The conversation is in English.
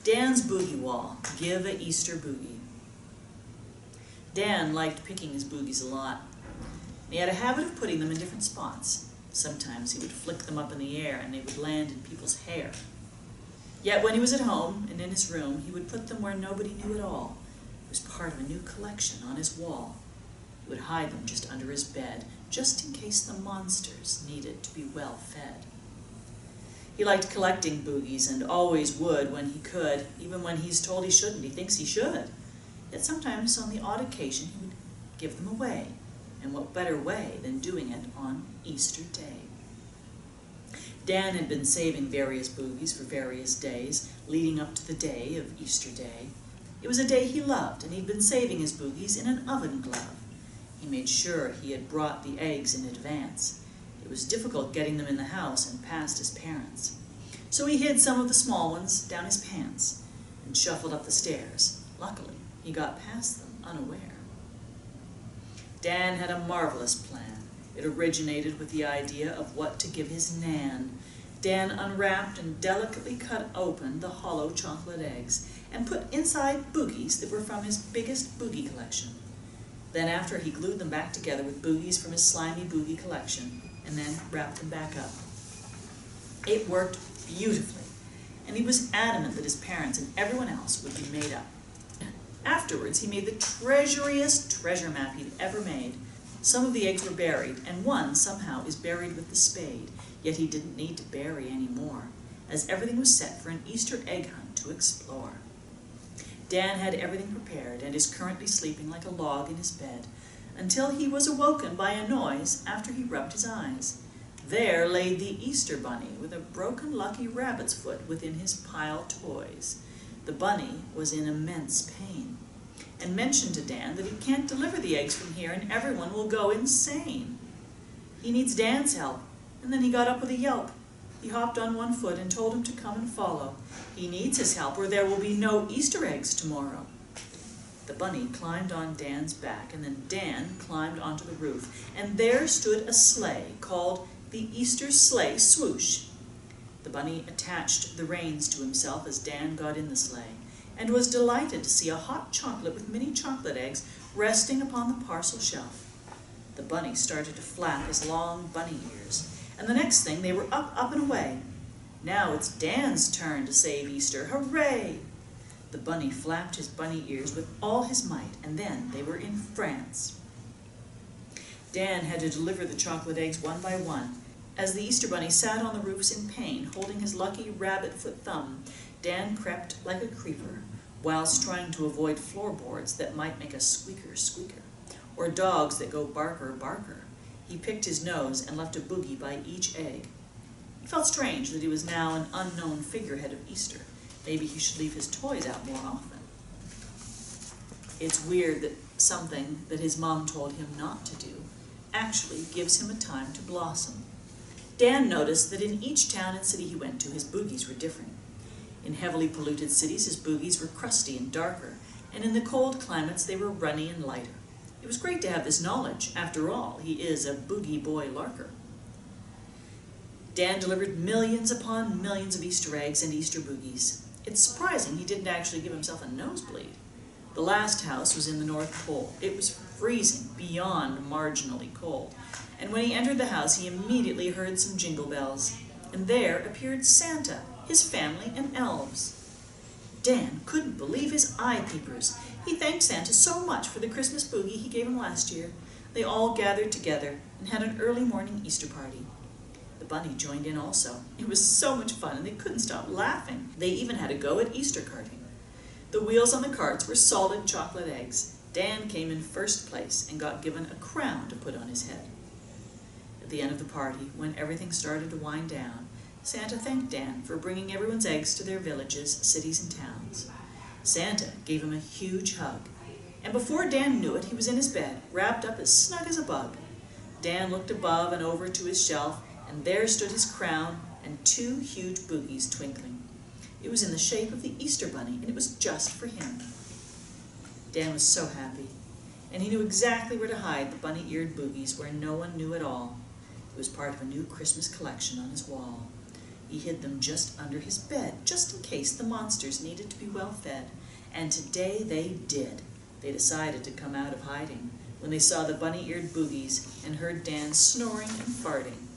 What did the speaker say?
Dan's boogie wall. Give a Easter boogie. Dan liked picking his boogies a lot. He had a habit of putting them in different spots. Sometimes he would flick them up in the air and they would land in people's hair. Yet when he was at home and in his room, he would put them where nobody knew at all. It was part of a new collection on his wall. He would hide them just under his bed, just in case the monsters needed to be well fed. He liked collecting boogies and always would when he could, even when he's told he shouldn't. He thinks he should. Yet sometimes on the odd occasion he would give them away. And what better way than doing it on Easter Day? Dan had been saving various boogies for various days, leading up to the day of Easter Day. It was a day he loved, and he'd been saving his boogies in an oven glove. He made sure he had brought the eggs in advance. It was difficult getting them in the house and past his parents. So he hid some of the small ones down his pants and shuffled up the stairs. Luckily, he got past them unaware. Dan had a marvelous plan. It originated with the idea of what to give his Nan. Dan unwrapped and delicately cut open the hollow chocolate eggs and put inside boogies that were from his biggest boogie collection. Then after, he glued them back together with boogies from his slimy boogie collection and then wrapped them back up. It worked beautifully, and he was adamant that his parents and everyone else would be made up. Afterwards, he made the treasuriest treasure map he'd ever made. Some of the eggs were buried, and one somehow is buried with the spade, yet he didn't need to bury any more, as everything was set for an Easter egg hunt to explore. Dan had everything prepared and is currently sleeping like a log in his bed, until he was awoken by a noise after he rubbed his eyes. There lay the Easter bunny with a broken lucky rabbit's foot within his pile toys. The bunny was in immense pain and mentioned to Dan that he can't deliver the eggs from here and everyone will go insane. He needs Dan's help, and then he got up with a yelp. He hopped on one foot and told him to come and follow. He needs his help or there will be no Easter eggs tomorrow. The bunny climbed on Dan's back, and then Dan climbed onto the roof, and there stood a sleigh called the Easter Sleigh Swoosh. The bunny attached the reins to himself as Dan got in the sleigh, and was delighted to see a hot chocolate with many chocolate eggs resting upon the parcel shelf. The bunny started to flap his long bunny ears, and the next thing they were up and away. Now it's Dan's turn to save Easter. Hooray! The bunny flapped his bunny ears with all his might, and then they were in France. Dan had to deliver the chocolate eggs one by one. As the Easter bunny sat on the roofs in pain, holding his lucky rabbit-foot thumb, Dan crept like a creeper, whilst trying to avoid floorboards that might make a squeaker, or dogs that go barker, barker. He picked his nose and left a boogie by each egg. He felt strange that he was now an unknown figurehead of Easter. Maybe he should leave his toys out more often. It's weird that something that his mom told him not to do actually gives him a time to blossom. Dan noticed that in each town and city he went to, his boogies were different. In heavily polluted cities, his boogies were crusty and darker, and in the cold climates, they were runny and lighter. It was great to have this knowledge. After all, he is a boogie boy larker. Dan delivered millions upon millions of Easter eggs and Easter boogies. It's surprising he didn't actually give himself a nosebleed. The last house was in the North Pole. It was freezing, beyond marginally cold. And when he entered the house, he immediately heard some jingle bells. And there appeared Santa, his family, and elves. Dan couldn't believe his eye peepers. He thanked Santa so much for the Christmas boogie he gave him last year. They all gathered together and had an early morning Easter party. The bunny joined in also. It was so much fun, and they couldn't stop laughing. They even had a go at Easter carting. The wheels on the carts were solid chocolate eggs. Dan came in first place and got given a crown to put on his head. At the end of the party, when everything started to wind down, Santa thanked Dan for bringing everyone's eggs to their villages, cities, and towns. Santa gave him a huge hug, and before Dan knew it, he was in his bed, wrapped up as snug as a bug. Dan looked above and over to his shelf, and there stood his crown and 2 huge boogies twinkling. It was in the shape of the Easter bunny, and it was just for him. Dan was so happy, and he knew exactly where to hide the bunny-eared boogies where no one knew at all. It was part of a new Christmas collection on his wall. He hid them just under his bed, just in case the monsters needed to be well fed. And today they did. They decided to come out of hiding when they saw the bunny-eared Boogies and heard Dan snoring and farting.